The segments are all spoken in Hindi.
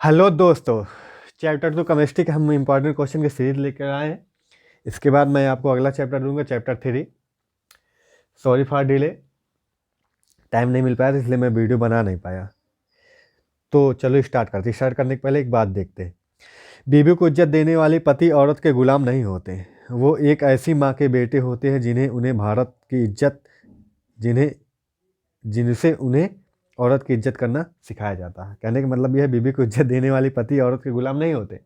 हेलो दोस्तों। चैप्टर 2 केमिस्ट्री के हम इंपॉर्टेंट क्वेश्चन की सीरीज लेकर आए हैं। इसके बाद मैं आपको अगला चैप्टर दूंगा, chapter 3। Sorry for delay, time नहीं मिल पाया था इसलिए मैं वीडियो बना नहीं पाया। तो चलो स्टार्ट करते हैं। स्टार्ट करने के पहले एक बात देखते हैं। बीवी को इज्जत देने वाले पति औरत के गुलाम नहीं होते। वो एक ऐसी माँ के बेटे होते हैं जिन्हें उन्हें भारत की इज्जत जिन्हें जिनसे उन्हें औरत की इज्जत करना सिखाया जाता है। कहने का मतलब यह है, बीवी को इज्जत देने वाले पति औरत के गुलाम नहीं होते।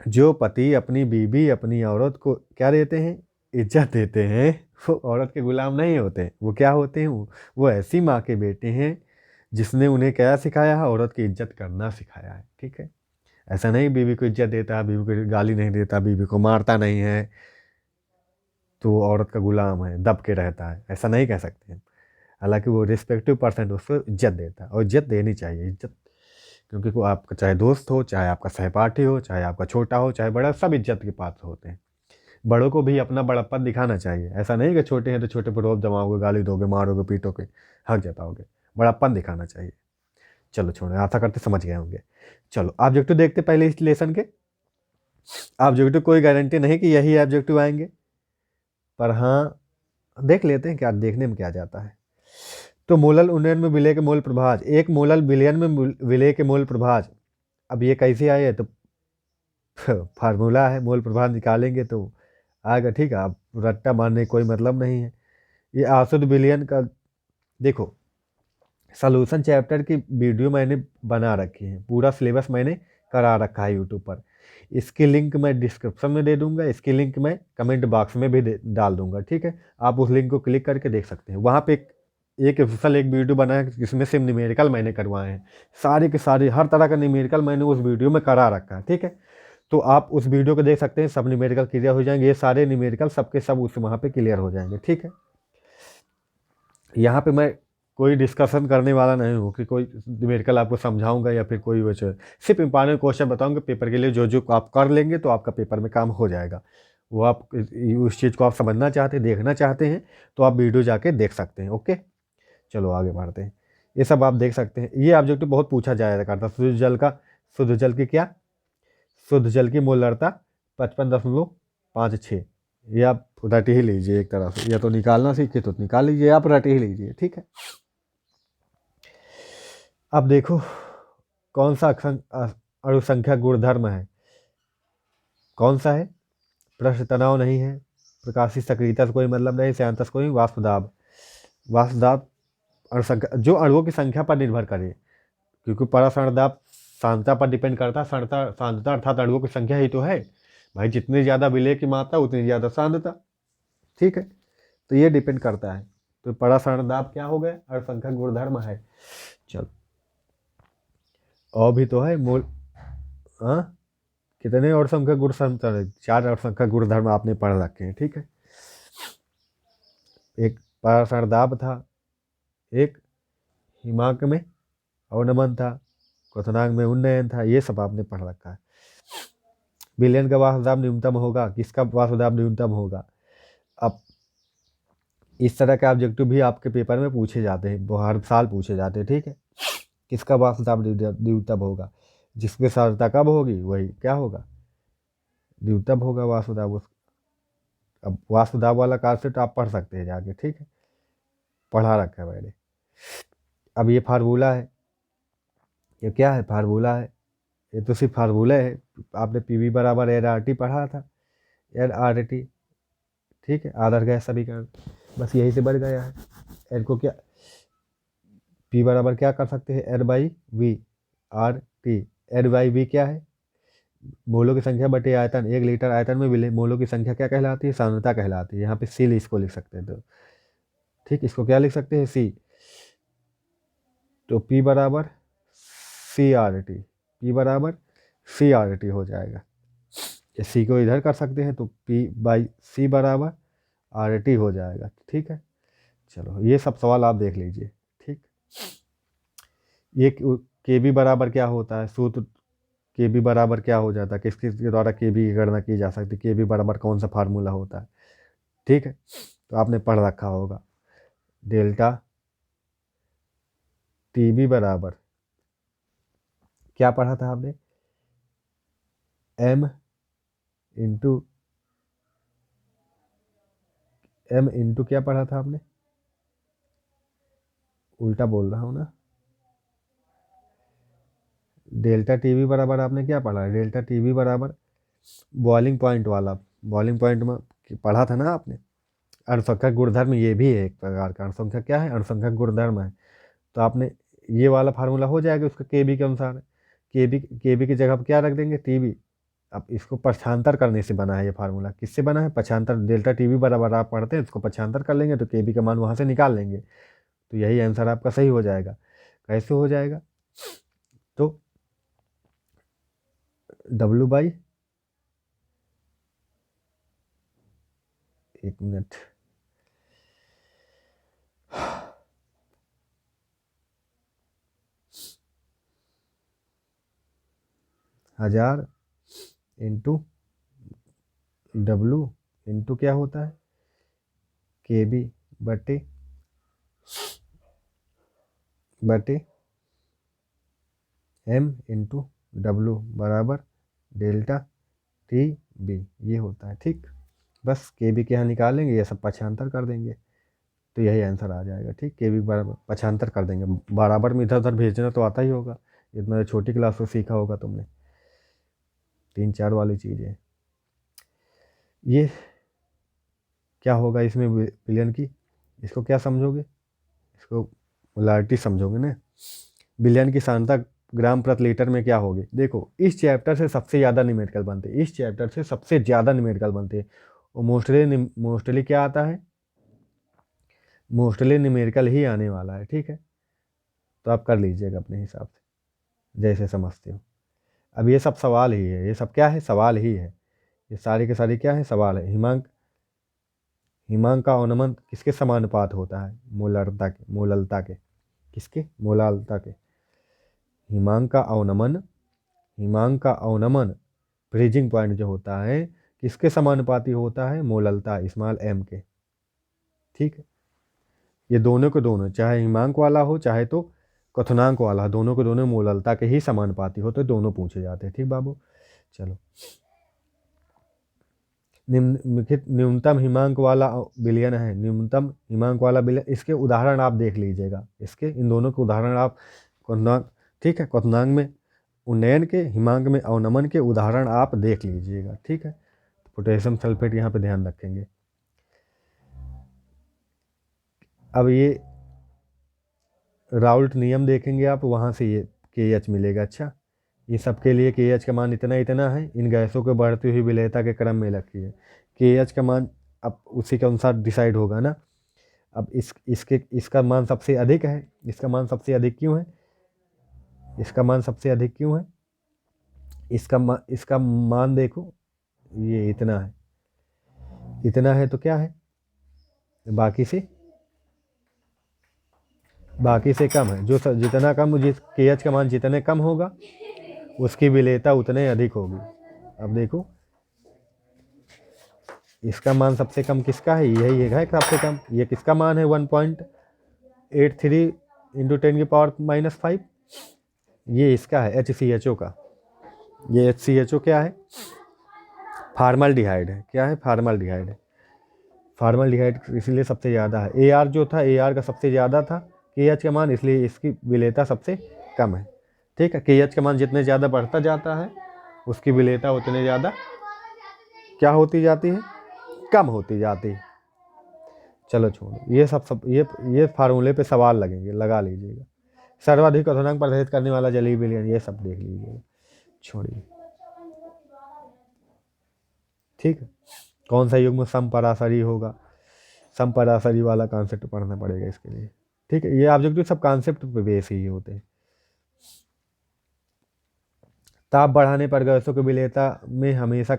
जो पति अपनी बीवी अपनी औरत को क्या देते हैं, इज्जत देते हैं, वो औरत के गुलाम नहीं होते। वो क्या होते हैं, वो ऐसी माँ के बेटे हैं जिसने उन्हें क्या सिखाया है, औरत की इज्जत करना सिखाया है। ठीक है। ऐसा नहीं बीवी को इज्जत देता है, बीवी को गाली नहीं देता, बीवी को मारता नहीं है तो वो औरत का गुलाम है, दब के रहता है, ऐसा नहीं कह सकते हैं। हालांकि वो रिस्पेक्टिव पर्सन उसको इज्जत देता है और इज्जत देनी चाहिए। इज्जत क्योंकि वो आपका चाहे दोस्त हो, चाहे आपका सहपाठी हो, चाहे आपका छोटा हो, चाहे बड़ा, सब इज्जत के पात्र होते हैं। बड़ों को भी अपना बड़प्पन दिखाना चाहिए। ऐसा नहीं कि छोटे हैं तो छोटे पर रोब जमाओगे, गाली दोगे, मारोगे, पीटोगे, हक जताओगे। बड़प्पन दिखाना चाहिए। चलो छोड़ो, आशा करते समझ गए होंगे। चलो ऑब्जेक्टिव देखते पहले इस लेसन के। ऑब्जेक्टिव कोई गारंटी नहीं कि यही ऑब्जेक्टिव आएंगे, पर हाँ देख लेते हैं क्या देखने में क्या जाता है। तो मोलल उन्नयन में विलय के मूल प्रभाज, एक मोलल विलयन में विलय के मूल प्रभाज। अब ये कैसे आए तो फार्मूला है, मोल प्रभाव निकालेंगे तो आएगा। ठीक है, अब रट्टा मारने का कोई मतलब नहीं है। ये आसुद विलयन का देखो, सॉल्यूशन चैप्टर की वीडियो मैंने बना रखी है, पूरा सिलेबस मैंने करा रखा है यूट्यूब पर। इसकी लिंक मैं डिस्क्रिप्शन में दे दूंगा, इसकी लिंक मैं कमेंट बॉक्स में भी डाल दूंगा। ठीक है, आप उस लिंक को क्लिक करके देख सकते हैं। वहाँ पे एक स्पेशल एक वीडियो बना है जिसमें सिर्फ न्यूमेरिकल मैंने करवाए हैं। सारे के सारे हर तरह का न्यूमेरिकल मैंने उस वीडियो में करा रखा है। ठीक है, तो आप उस वीडियो को देख सकते हैं, सब न्यूमेरिकल क्लियर हो जाएंगे। ये सारे न्यूमेरिकल सबके सब उस वहाँ पे क्लियर हो जाएंगे। ठीक है, यहाँ पे मैं कोई डिस्कशन करने वाला नहीं हूँ कि कोई न्यूमेरिकल आपको समझाऊंगा या फिर कोई वैसे, सिर्फ इंपॉर्टेंट क्वेश्चन बताऊंगा पेपर के लिए। जो जो आप कर लेंगे तो आपका पेपर में काम हो जाएगा। वो आप उस चीज़ को आप समझना चाहते हैं, देखना चाहते हैं तो आप वीडियो जाके देख सकते हैं। ओके, चलो आगे बढ़ते हैं। ये सब आप देख सकते हैं। ये ऑब्जेक्टिव बहुत पूछा जाया करता। शुद्ध जल की क्या, शुद्ध जल की मोलरता 55.56। ये आप रट ही लीजिए एक तरह से, या तो निकालना सीखे तो निकाल लीजिए, आप रट ही लीजिए। ठीक है, अब देखो कौन सा अणुसंख्या गुणधर्म है, कौन सा है। पृष्ठ तनाव नहीं है, प्रकाशीय सक्रियता से कोई मतलब नहीं, श्यानता से कोई, वाष्प दाब। वाष्प दाब अणुसंख्या जो अणुओं की संख्या पर निर्भर करे, क्योंकि परासरण दाब सांद्रता पर डिपेंड करता है। सांद्रता अर्थात अणुओं की संख्या ही तो है भाई। जितनी ज़्यादा विलय की मात्रा उतनी ज़्यादा सांद्रता। ठीक है, तो ये डिपेंड करता है। तो परासरण दाब क्या हो गया, अणुसंख्या गुणधर्म है। चलो, और भी तो है मोल। हाँ, कितने और संख्या गुण संतर, 4 और संख्या गुणधर्म आपने पढ़ रखे हैं। ठीक है, एक परासरण दाब था, एक हिमांक में अवनमन था, क्वथनांक में उन्नयन था। ये सब आपने पढ़ रखा है। विलयन का वाष्प दाब न्यूनतम होगा, किसका वाष्प दाब न्यूनतम होगा। अब इस तरह के ऑब्जेक्टिव भी आपके पेपर में पूछे जाते हैं, वो हर साल पूछे जाते हैं। ठीक है, किसका वाष्प दाब न्यूनतम होगा, जिसकी सांद्रता कब होगी वही क्या होगा, न्यूनतम होगा वाष्प दाब। अब वाष्प दाब वाला कॉन्सेप्ट आप पढ़ सकते हैं जाके। ठीक है, पढ़ा रखा है मैंने। अब ये फार्मूला है, ये क्या है, फार्मूला है। ये तो सिर्फ फार्मूला है। आपने पीवी बराबर एन आर टी पढ़ा था, एन आर टी। ठीक है, आदर्श गैस समीकरण बस यही से बन गया है। एन को क्या, पी बराबर क्या कर सकते हैं, N by V R T. N by V क्या है, मोलों की संख्या बटे आयतन। 1 लीटर आयतन में मिले मोलों की संख्या क्या कहलाती है, सांद्रता कहलाती है। यहाँ पे सी इसको लिख सकते हैं। तो ठीक, इसको क्या लिख सकते हैं, सी। तो पी बराबर सी आर टी, पी बराबर सी आर टी हो जाएगा। इस सी को इधर कर सकते हैं तो पी बाई सी बराबर आर टी हो जाएगा। ठीक है, चलो ये सब सवाल आप देख लीजिए। ठीक, ये के बी बराबर क्या होता है, सूत्र के बी बराबर क्या हो जाता है, किसके द्वारा के बी की गणना की जा सकती है, के बी बराबर कौन सा फार्मूला होता है। ठीक है, तो आपने पढ़ रखा होगा। डेल्टा टीबी बराबर क्या पढ़ा था आपने, एम इंटू क्या पढ़ा था आपने, उल्टा बोल रहा हूँ ना, डेल्टा टीवी बराबर आपने क्या पढ़ा, डेल्टा टीवी बराबर बॉइलिंग पॉइंट वाला, बॉइलिंग पॉइंट में पढ़ा था ना आपने, अणुसंख्यक गुणधर्म ये भी है एक प्रकार का, अणुसंख्यक क्या है, अणुसंख्यक गुणधर्म है। तो आपने ये वाला फार्मूला हो जाएगा उसका केबी के अनुसार, केबी की जगह पर क्या रख देंगे, टीबी। अब इसको पक्षांतर करने से बना है ये फार्मूला, किससे बना है, पक्षांतर, डेल्टा टीबी बराबर आप पढ़ते हैं, इसको पक्षांतर कर लेंगे तो केबी का मान वहाँ से निकाल लेंगे, तो यही आंसर आपका सही हो जाएगा। कैसे हो जाएगा, तो डब्ल्यू बाई, एक मिनट, हजार इंटू डब्लू इंटू क्या होता है, केबी बटे एम इंटू डब्लू बराबर डेल्टा टी बी, ये होता है। ठीक, बस केबी के यहाँ निकालेंगे, ये सब पक्षांतर कर देंगे तो यही आंसर आ जाएगा। ठीक, केबी बराबर पक्षांतर कर देंगे, बराबर में इधर उधर भेजना तो आता ही होगा, इतना छोटी क्लास में सीखा होगा तुमने, 3-4 वाली चीज़ें। ये क्या होगा इसमें विलयन की, इसको क्या समझोगे, इसको मोलारिटी समझोगे ना। विलयन की सांद्रता ग्राम प्रति लीटर में क्या होगी, देखो इस चैप्टर से सबसे ज़्यादा न्यूमेरिकल बनते हैं, इस चैप्टर से सबसे ज़्यादा न्यूमेरिकल बनते हैं, और मोस्टली क्या आता है, मोस्टली न्यूमेरिकल ही आने वाला है। ठीक है, तो आप कर लीजिएगा अपने हिसाब से जैसे समझते हो। अब ये सब सवाल ही है, ये सब क्या है, सवाल ही है, ये सारी के सारी क्या है, सवाल है। हिमांक का अवनमन किसके समानुपात होता है, मोललता के, किसके, मोलालता के। हिमांक का अवनमन फ्रीजिंग पॉइंट जो होता है किसके समानुपाती होता है, मोललता स्मॉल एम के। ठीक है, ये दोनों के दोनों, चाहे हिमांक वाला हो चाहे तो क्वथनांक वाला, दोनों के दोनों मोललता के ही समानुपाती होते, दोनों पूछे जाते हैं। ठीक बाबू, चलो। न्यूनतम हिमांक वाला विलयन है, न्यूनतम हिमांक वाला विलयन, इसके उदाहरण आप देख लीजिएगा, इसके इन दोनों के उदाहरण आप क्वथनांक, ठीक है, क्वथनांक में उन्नयन के, हिमांक में अवनमन के उदाहरण आप देख लीजिएगा। ठीक है, पोटेशियम सल्फेट यहाँ पे ध्यान रखेंगे। अब ये राउल्ट नियम देखेंगे आप, वहाँ से ये KH मिलेगा। अच्छा, ये सबके लिए KH का मान इतना इतना है, इन गैसों को बढ़ती हुई विलेयता के क्रम में रखिए, KH का मान अब उसी के अनुसार डिसाइड होगा ना। अब इसका मान सबसे अधिक है, इसका मान सबसे अधिक क्यों है, इसका मान सबसे अधिक क्यों है, इसका मान देखो, ये इतना है, इतना है तो क्या है, बाकी से कम है, जो जितना कम, जिस KH का मान जितने कम होगा उसकी विलेयता उतने अधिक होगी। अब देखो इसका मान सबसे कम किसका है, यही है सबसे कम, ये किसका मान है 1.83 × 10⁻⁻5, ये इसका है HCHO का, ये HCHO क्या है, फार्मल्डिहाइड है, क्या है, फार्मल्डिहाइड है, फार्मल्डिहाइड इसलिए सबसे ज़्यादा है। AR जो था, AR का सबसे ज़्यादा था KH का मान, इसलिए इसकी विलेयता सबसे कम है। ठीक है, KH का मान जितने ज़्यादा बढ़ता जाता है उसकी विलेयता उतने ज़्यादा क्या होती जाती है, कम होती जाती है। चलो छोड़ो, ये फार्मूले पे सवाल लगेंगे, लगा लीजिएगा। सर्वाधिक क्वथनांक प्रदर्शित करने वाला जलीय विलयन, ये सब देख लीजिएगा, छोड़िए। ठीक है, कौन सा युग्म समपराशरी होगा, समपराशरी वाला कॉन्सेप्ट पढ़ना पड़ेगा इसके लिए। ठीक है, ये ऑब्जेक्टिव सब कॉन्सेप्ट पे बेस ही होते हैं। ताप बढ़ाने पर गैसों की विलेयता में हमेशा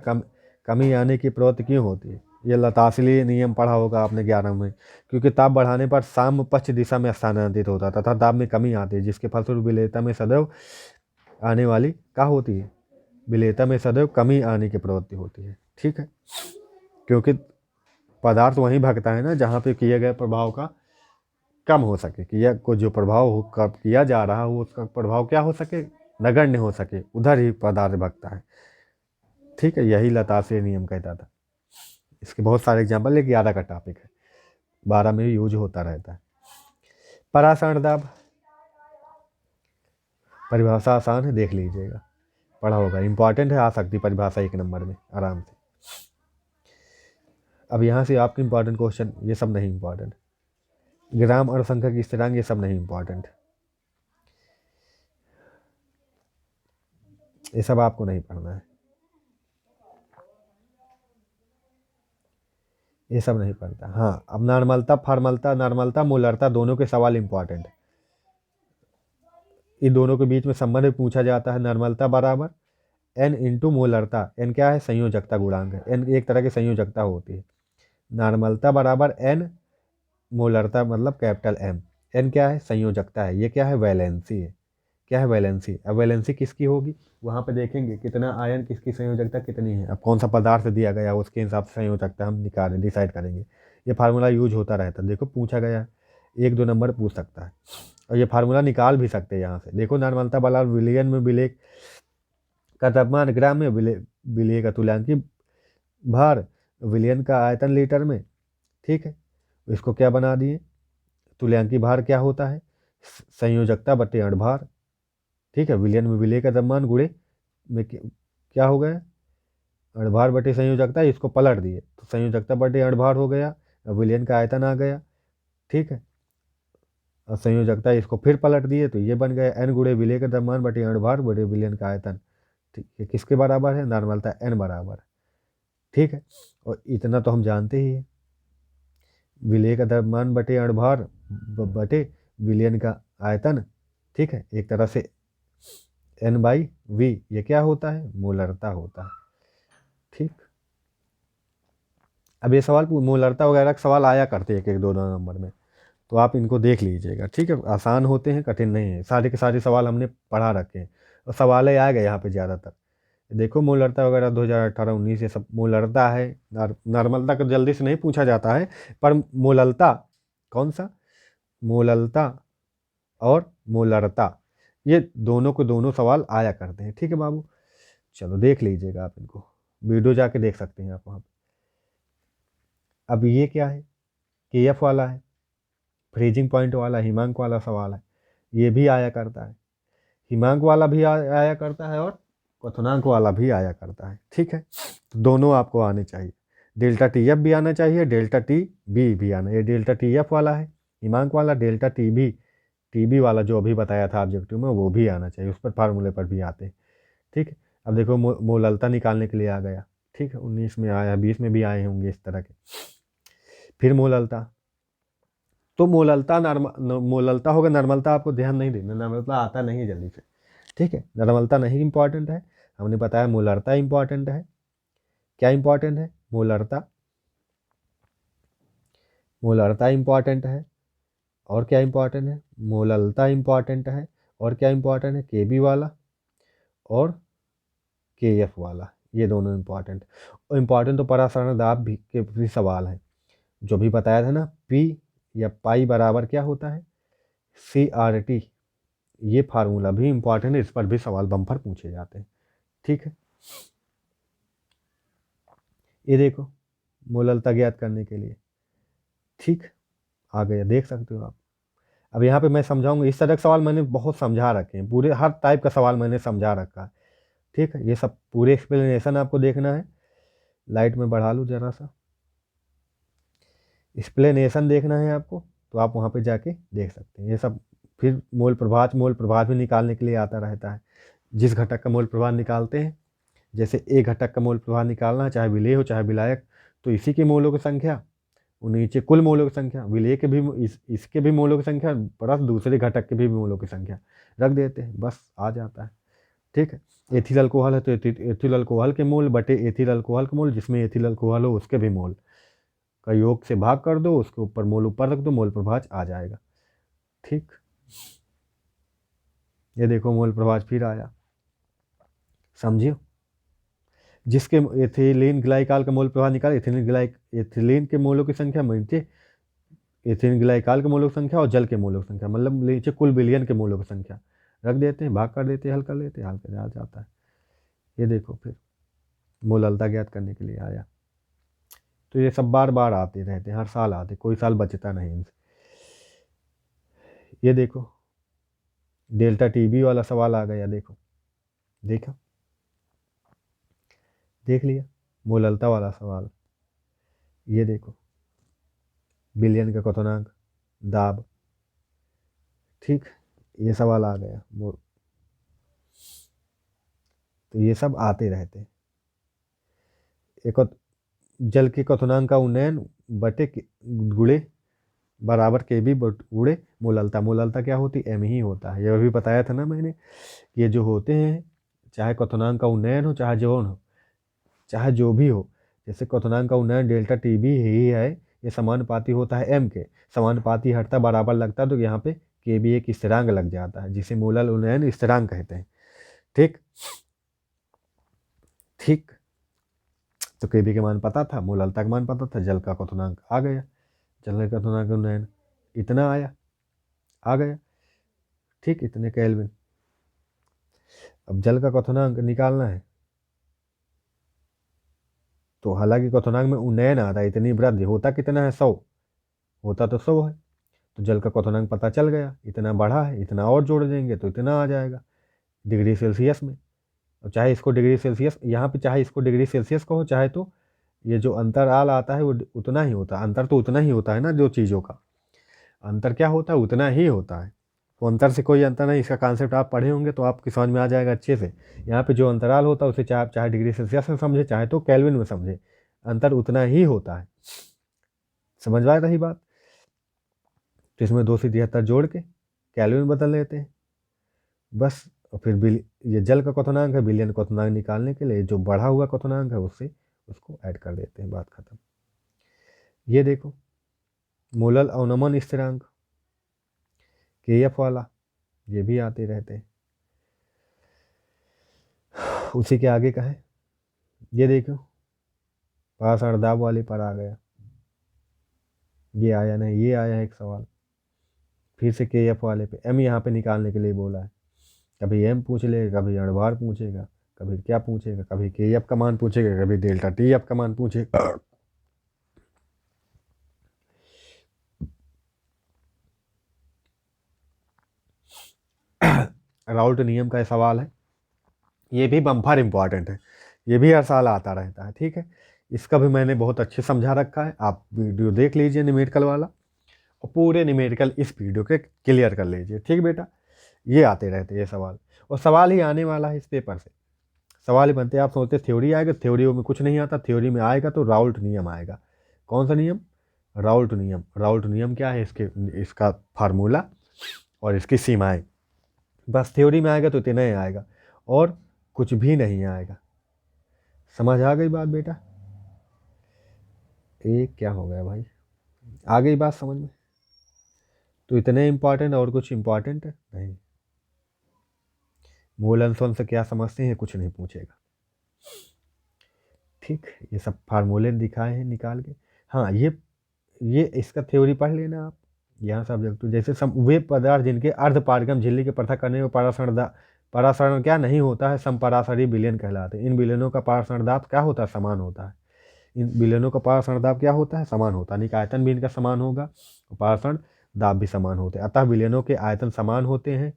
कमी आने की प्रवृत्ति क्यों होती है, ये लतासली नियम पढ़ा होगा आपने 11 में, क्योंकि ताप बढ़ाने पर साम पश्च दिशा में स्थानांतरित होता तथा ताप में कमी आती है, जिसके फलस्वरूप विलेयता में सदैव आने वाली क्या होती है, विलेयता में सदैव कमी आने की प्रवृत्ति होती है। ठीक है, क्योंकि पदार्थ वहीं भगता है ना जहाँ पे किए गए प्रभाव का कम हो सके, क्रिया को जो प्रभाव किया जा रहा हो उसका प्रभाव क्या हो सके, नगण्य हो सके, उधर ही पदार्थ भगता है। ठीक है, यही लतासे नियम कहता था। इसके बहुत सारे एग्जाम्पल, एक 11 का टॉपिक है, 12 में भी यूज होता रहता है। परासरण दाब, परिभाषा आसान है, देख लीजिएगा, पढ़ा होगा, इंपॉर्टेंट है, आ सकती परिभाषा 1 नंबर में आराम से। अब यहाँ से आपके इंपॉर्टेंट क्वेश्चन, ये सब नहीं इंपॉर्टेंट। ग्राम और संख्यक स्थिरांक, ये सब नहीं इंपॉर्टेंट, ये सब आपको नहीं पढ़ना है, ये सब नहीं पढ़ता। हाँ, अब नॉर्मलता, फॉर्मलता, नॉर्मलता, मोलरता, दोनों के सवाल इंपॉर्टेंट है। इन दोनों के बीच में संबंध पूछा जाता है। नॉर्मलता बराबर एन इंटू मोलरता, एन क्या है, संयोजकता गुणांक है, एन एक तरह की संयोजकता होती है। नॉर्मलता बराबर एन, मोलरता मतलब कैपिटल एम, एन क्या है, संयोजकता है, ये क्या है, वैलेंसी है। क्या है, वैलेंसी। अब वैलेंसी किसकी होगी, वहाँ पे देखेंगे कितना आयन, किसकी संयोजकता कितनी है, अब कौन सा पदार्थ दिया गया उसके हिसाब से संयोजकता हम डिसाइड करेंगे। ये फार्मूला यूज होता रहता है, देखो पूछा गया, 1-2 नंबर पूछ सकता है, और ये फार्मूला निकाल भी सकते हैं यहाँ से। देखो नॉर्मलता वाला विलियन में विलेय का तापमान ग्राम में, विलेय का तुल्यांकी भार, विलियन का आयतन लीटर में। ठीक है, इसको क्या बना दिए, तुल्यांकी भार क्या होता है, संयोजकता बटे अणभार। ठीक है, विलियन में विलेय का तापमान गुणे में क्या हो गया, अणभार बटे संयोजकता, इसको पलट दिए तो संयोजकता बटे अणभार हो गया, विलियन का आयतन आ गया। ठीक है, और संयोजकता इसको फिर पलट दिए तो ये बन गया एन गुणे विलेय का तापमान बटे अणभार बटे विलियन का आयतन। ठीक है, किसके बराबर है, नॉर्मलता एन बराबर। ठीक है, और इतना तो हम जानते ही है, विलेय का तापमान बटे अणभार बटे विलियन का आयतन। ठीक है, एक तरह से एन बाई वी, ये क्या होता है, मोलरता होता है। ठीक, अब ये सवाल मोलरता वगैरह के सवाल आया करते हैं 1-1, 2-2 नंबर में, तो आप इनको देख लीजिएगा। ठीक है, आसान होते हैं, कठिन नहीं है, सारे के सारे सवाल हमने पढ़ा रखे हैं और सवाल आ गए यहाँ पे ज़्यादातर। देखो मोलरता वगैरह 2018-19 ये सब मोलरता है। नॉर्मलता को जल्दी से नहीं पूछा जाता है, पर मोललता, कौन सा, मोललता और मोलरता, ये दोनों को दोनों सवाल आया करते हैं। ठीक है बाबू, चलो देख लीजिएगा आप इनको, वीडियो जाके देख सकते हैं आप वहाँ पे। अब ये क्या है, केएफ वाला है, फ्रीजिंग पॉइंट वाला, हिमांक वाला सवाल है, ये भी आया करता है, हिमांक वाला भी आया करता है और क्वथनांक वाला भी आया करता है। ठीक है, तो दोनों आपको आने चाहिए, डेल्टा टी एफ भी आना चाहिए, डेल्टा टी बी भी आना, ये डेल्टा टी एफ वाला है हिमांक वाला, डेल्टा टी बी वाला जो अभी बताया था ऑब्जेक्टिव में वो भी आना चाहिए, उस पर फार्मूले पर भी आते हैं। ठीक है, अब देखो मोललता निकालने के लिए आ गया। ठीक है, 19 में आया, 20 में भी आए होंगे इस तरह के। फिर मोललता, तो मोललता होगा, नॉर्मलता आपको ध्यान नहीं देना, नॉर्मलता आता नहीं है जल्दी से। ठीक है, नॉर्मलता नहीं इंपॉर्टेंट है, हमने बताया मोलरता इंपॉर्टेंट है। क्या इंपॉर्टेंट है, मोलरता, मोलरता इंपॉर्टेंट है, और क्या इंपॉर्टेंट है, मोललता इंपॉर्टेंट है, और क्या इंपॉर्टेंट है, केबी वाला और केएफ वाला, ये दोनों इंपॉर्टेंट। और इंपॉर्टेंट तो परासरण दाब के भी सवाल है, जो भी बताया था ना, पी या पाई बराबर क्या होता है, CRT, ये फार्मूला भी इंपॉर्टेंट है, इस पर भी सवाल बम्पर पूछे जाते हैं। ठीक है, ये देखो मोललता ज्ञात करने के लिए। ठीक, आ गया, देख सकते हो आप। अब यहाँ पे मैं समझाऊंगा, इस तरह के सवाल मैंने बहुत समझा रखे हैं, पूरे हर टाइप का सवाल मैंने समझा रखा है। ठीक है, ये सब पूरे एक्सप्लेनेशन आपको देखना है, लाइट में बढ़ा लूँ ज़रा सा, एक्सप्लेनेशन देखना है आपको, तो आप वहाँ पे जाके देख सकते हैं ये सब। फिर मोल प्रभाव भी निकालने के लिए आता रहता है, जिस घटक का मोल प्रभाव निकालते हैं, जैसे एक घटक का मोल प्रभाव निकालना, चाहे विलेय हो चाहे विलायक, तो इसी के मोलों की संख्या, और नीचे कुल मोलों की संख्या, विलेय के भी इसके भी मोलों की संख्या प्लस दूसरे घटक के भी मोलों की संख्या रख देते हैं, बस आ जाता है। ठीक है, एथिल अल्कोहल है तो एथिल अल्कोहल के मोल बटे एथिल अल्कोहल का मोल, जिसमें एथिल अल्कोहल हो उसके भी मोल का योग से भाग कर दो, उसके ऊपर मोल ऊपर रख दो, मोल प्रभाज आ जाएगा। ठीक, ये देखो मोल प्रभाज फिर आया, समझियो, जिसके एथिलीन ग्लाइकॉल का मोल प्रभाव निकाल, एथिलीन के मोलों की संख्या नीचे एथिलीन ग्लाइकाल के मोलों की संख्या और जल के मोलों की संख्या, मतलब नीचे कुल विलियन के मोलों की संख्या रख देते हैं, भाग कर देते हैं, हल कर लेते हैं, हल कर आ जाता है। ये देखो फिर मोललता ज्ञात करने के लिए आया। तो ये सब बार बार आते रहते हैं, हर साल आते, कोई साल बचता नहीं इनसे। ये देखो डेल्टा टीबी वाला सवाल आ गया, देखो देखा, देख लिया मोललता वाला सवाल। ये देखो बिलियन का क्वथनांक, दाब, ठीक, ये सवाल आ गया। तो ये सब आते रहते हैं। एक और जल के क्वथनांक का उन्नयन बटे गुणे बराबर के बी गुणे मोललता। मोललता क्या होती है, एम ही होता है। यह भी बताया था ना मैंने, ये जो होते हैं चाहे क्वथनांक का उन्नयन हो चाहे जौन हो, चाहे जो भी हो, जैसे क्वथनांक का उन्नयन डेल्टा टी बी ही है, ये समानुपाती होता है एम के। समानुपाती हटता बराबर लगता है तो यहाँ पे के बी एक स्थिरांक लग जाता है, जिसे मोलल उन्नयन स्थिरांक कहते हैं। ठीक ठीक, तो के बी के मान पता था, मोललता का मान पता था, जल का क्वथनांक आ गया, जल का क्वथनांक उन्नयन इतना आया, आ गया, ठीक, इतने केल्विन। अब जल का क्वथनांक निकालना है, तो हालांकि क्वथनांक में उन्नयन आ रहा है, इतनी वृद्धि, होता कितना है 100, होता तो 100 है, तो जल का क्वथनांक पता चल गया, इतना बढ़ा है, इतना और जोड़ देंगे तो इतना आ जाएगा डिग्री सेल्सियस में। और चाहे इसको डिग्री सेल्सियस यहाँ पे, चाहे इसको डिग्री सेल्सियस कहो, चाहे तो ये जो अंतराल आता है वो उतना ही होता है, अंतर तो उतना ही होता है ना, जो चीज़ों का अंतर क्या होता है उतना ही होता है, तो अंतर से कोई अंतर नहीं। इसका कॉन्सेप्ट आप पढ़े होंगे तो आपकी समझ में आ जाएगा अच्छे से। यहाँ पे जो अंतराल होता है उसे चाहे आप चाहे डिग्री सेल्सियस में समझे चाहे तो केल्विन में समझे, अंतर उतना ही होता है। समझ में आ रही बात? तो इसमें 273 जोड़ के केल्विन बदल लेते हैं बस। और फिर ये जल का क्वथनांक है, बिलियन क्वथनांक निकालने के लिए जो बढ़ा हुआ क्वथनांक है उससे उसको ऐड कर देते हैं, बात खत्म। ये देखो मोलल अवनमन स्थिरांक के एफ वाला, ये भी आते रहते हैं। उसी के आगे का है, ये देखो पाषाण दाब वाले पर आ गया, ये आया नहीं, ये आया एक सवाल फिर से के एफ वाले पे। एम यहाँ पे निकालने के लिए बोला है, कभी एम पूछ लेगा, कभी अणुभार पूछेगा, कभी क्या पूछेगा, कभी के एफ का मान पूछेगा, कभी डेल्टा टी एफ का मान पूछेगा। राउल्ट नियम का सवाल है, ये भी बम्पर इंपॉर्टेंट है, ये भी हर साल आता रहता है, ठीक है। इसका भी मैंने बहुत अच्छे समझा रखा है, आप वीडियो देख लीजिए न्यूमेरिकल वाला, और पूरे न्यूमेरिकल इस वीडियो के क्लियर कर लीजिए, ठीक बेटा। ये आते रहते हैं ये सवाल, और सवाल ही आने वाला है इस पेपर से, सवाल ही बनते हैं। आप सोचते थ्योरी आएगा, थ्योरी में कुछ नहीं आता, थ्योरी में आएगा तो राउल्ट नियम आएगा। कौन सा नियम? राउल्ट नियम। राउल्ट नियम क्या है, इसका फार्मूला और इसकी सीमाएं, बस थ्योरी में आएगा तो इतना ही आएगा और कुछ भी नहीं आएगा। समझ आ गई बात बेटा? एक क्या हो गया भाई, आ गई बात समझ में? तो इतने इम्पॉर्टेंट और कुछ इम्पॉर्टेंट है नहीं। मूल अंशों से क्या समझते हैं, कुछ नहीं पूछेगा, ठीक। ये सब फार्मूले दिखाए हैं निकाल के। हाँ, ये इसका थ्योरी पढ़ लेना आप, यहाँ सब्जेक्ट तो जैसे वे पदार्थ जिनके अर्ध पारगम झिल्ली के पृथक करने में परासरण क्या नहीं होता है, समपरासरी विलयन कहलाते हैं। इन विलयनों का परासरण दाब क्या होता है, समान होता है। इन विलयनों का परासरण दाब क्या होता है, समान होता है, यानी कि आयतन भी इनका समान होगा और परासरण दाब भी समान होते हैं। अतः विलयनों के आयतन समान होते हैं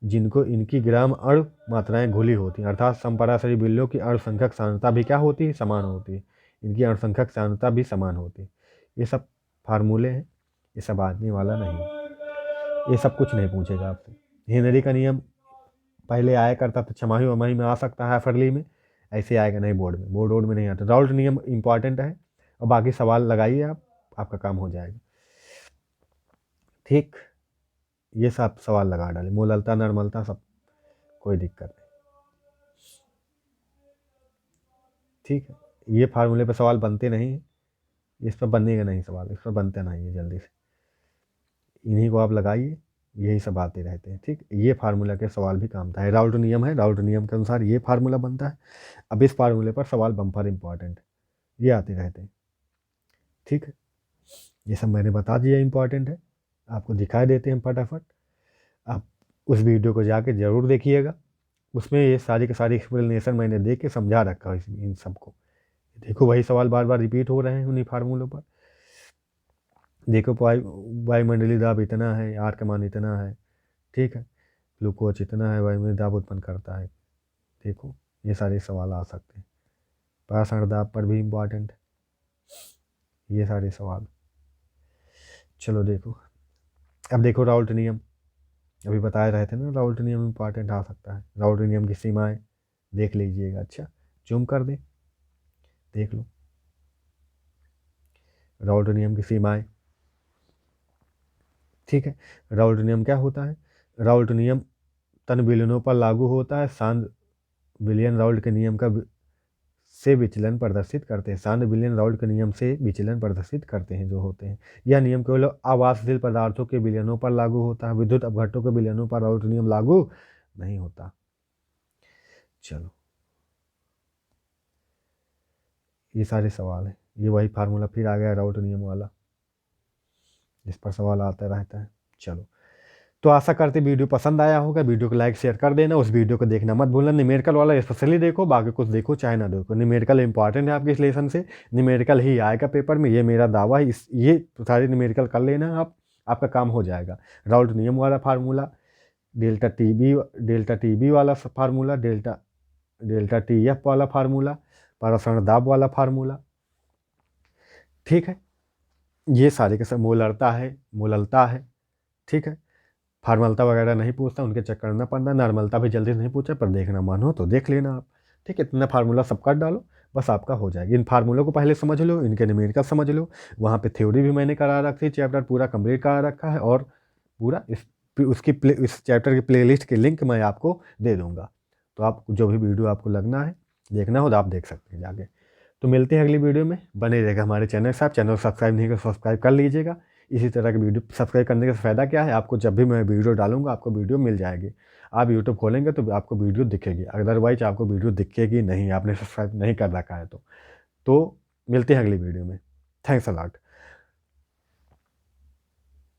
जिनको इनकी ग्राम अणु मात्राएं घुली होती हैं, अर्थात समपरासरी विलयों की अणु संख्यक सांद्रता भी क्या होती है, समान होती है, इनकी अणु संख्यक सांद्रता भी समान होती है। ये सब फार्मूले हैं, ये सब आने वाला नहीं, ये सब कुछ नहीं पूछेगा आपसे। हेनरी का नियम पहले आया करता था, छमाही वमाही में आ सकता है, फरली में, ऐसे आएगा नहीं बोर्ड में, बोर्ड में नहीं आता। राउल्ट नियम इंपॉर्टेंट है, और बाकी सवाल लगाइए आप, आपका काम हो जाएगा, ठीक। ये सब सवाल लगा डाले, मोललता नर्मलता सब, कोई दिक्कत नहीं, ठीक है। ये फार्मूले पे सवाल बनते नहीं हैं, इस पर बनेगा नहीं सवाल, इस पर बनते नहीं है जल्दी से, इन्हीं को आप लगाइए, यही सब आते रहते हैं, ठीक। ये फार्मूला के सवाल भी काम था, राउल्ट नियम है, राउल्ट नियम के अनुसार ये फार्मूला बनता है। अब इस फार्मूले पर सवाल बम्पर इंपॉर्टेंट, ये आते रहते हैं, ठीक है। ये सब मैंने बता दिया, इम्पॉर्टेंट है, आपको दिखाई देते हैं फटाफट। आप उस वीडियो को जाके ज़रूर देखिएगा, उसमें ये सारी की सारी एक्सप्लेनेशन मैंने दे के समझा रखा है इन सबको। देखो वही सवाल बार बार रिपीट हो रहे हैं उन्हीं फार्मूलों पर। देखो वायुमंडलीय दाब इतना है, आर का मान इतना है, ठीक है, ग्लूकोज इतना है, वायुमंडलीय दाब उत्पन्न करता है। देखो ये सारे सवाल आ सकते हैं। पाषाण दाब पर भी इम्पॉर्टेंट है ये सारे सवाल। चलो देखो, अब देखो राउल्ट नियम, अभी बताए रहे थे ना, राउल्ट नियम इम्पॉर्टेंट आ सकता है। राउल्ट नियम की सीमाएं देख लीजिएगा। अच्छा जूम कर दे, देख लो राउल्ट नियम की सीमाएं। ठीक है, राउल्ट नियम क्या होता है? राउल्ट नियम तन विलयनों पर लागू होता है। सांद्र विलयन राउल्ट के नियम का से विचलन प्रदर्शित करते हैं। सांद्र विलयन राउल्ट के नियम से विचलन प्रदर्शित करते हैं जो होते हैं। यह नियम केवल आवासशील पदार्थों के विलयनों पर लागू होता है, विद्युत अपघट्टों के विलयनों पर राउल्ट नियम लागू नहीं होता। चलो ये सारे सवाल हैं, ये वही फार्मूला फिर आ गया राउल्ट नियम वाला, जिस पर सवाल आता रहता है। चलो तो आशा करते वीडियो पसंद आया होगा, वीडियो को लाइक शेयर कर देना, उस वीडियो को देखना मत भूलना। न्यूमेरिकल वाला स्पेशली देखो, बाकी कुछ देखो चाहे ना देखो, न्यूमेरिकल इंपॉर्टेंट है आपके इस लेसन से, न्यूमेरिकल ही आएगा पेपर में, ये मेरा दावा है। ये सारे न्यूमेरिकल कर लेना आप, आपका काम हो जाएगा। राउल्ट नियम वाला फार्मूला, डेल्टा टी बी वाला फार्मूला, डेल्टा टी एफ वाला फार्मूला, पाषाण दाब वाला फार्मूला, ठीक है, ये सारे के सब मोललता है, ठीक है। फॉर्मलता वगैरह नहीं पूछता, उनके चक्कर ना पड़ना, नॉर्मलता भी जल्दी नहीं पूछा, पर देखना मन हो तो देख लेना आप, ठीक है। इतना फार्मूला सब कर डालो, बस आपका हो जाएगा। इन फार्मूलों को पहले समझ लो, इनके न्यूमेरिकल समझ लो, वहाँ पे थ्योरी भी मैंने करा रखी है, चैप्टर पूरा कंप्लीट करा रखा है, और पूरा इस चैप्टर की प्लेलिस्ट के लिंक मैं आपको दे दूँगा, तो आप जो भी वीडियो आपको लगना है देखना हो तो आप देख सकते हैं जाके। तो मिलते हैं अगली वीडियो में, बने रहेगा हमारे चैनल से। आप चैनल सब्सक्राइब नहीं कर, सब्सक्राइब कर लीजिएगा। इसी तरह की वीडियो सब्सक्राइब करने का फ़ायदा क्या है, आपको जब भी मैं वीडियो डालूंगा आपको वीडियो मिल जाएगी। आप यूट्यूब खोलेंगे तो आपको वीडियो दिखेगी, अदरवाइज आपको वीडियो दिखेगी नहीं, आपने सब्सक्राइब नहीं कर रखा है तो मिलते हैं अगली वीडियो में। Thanks a lot.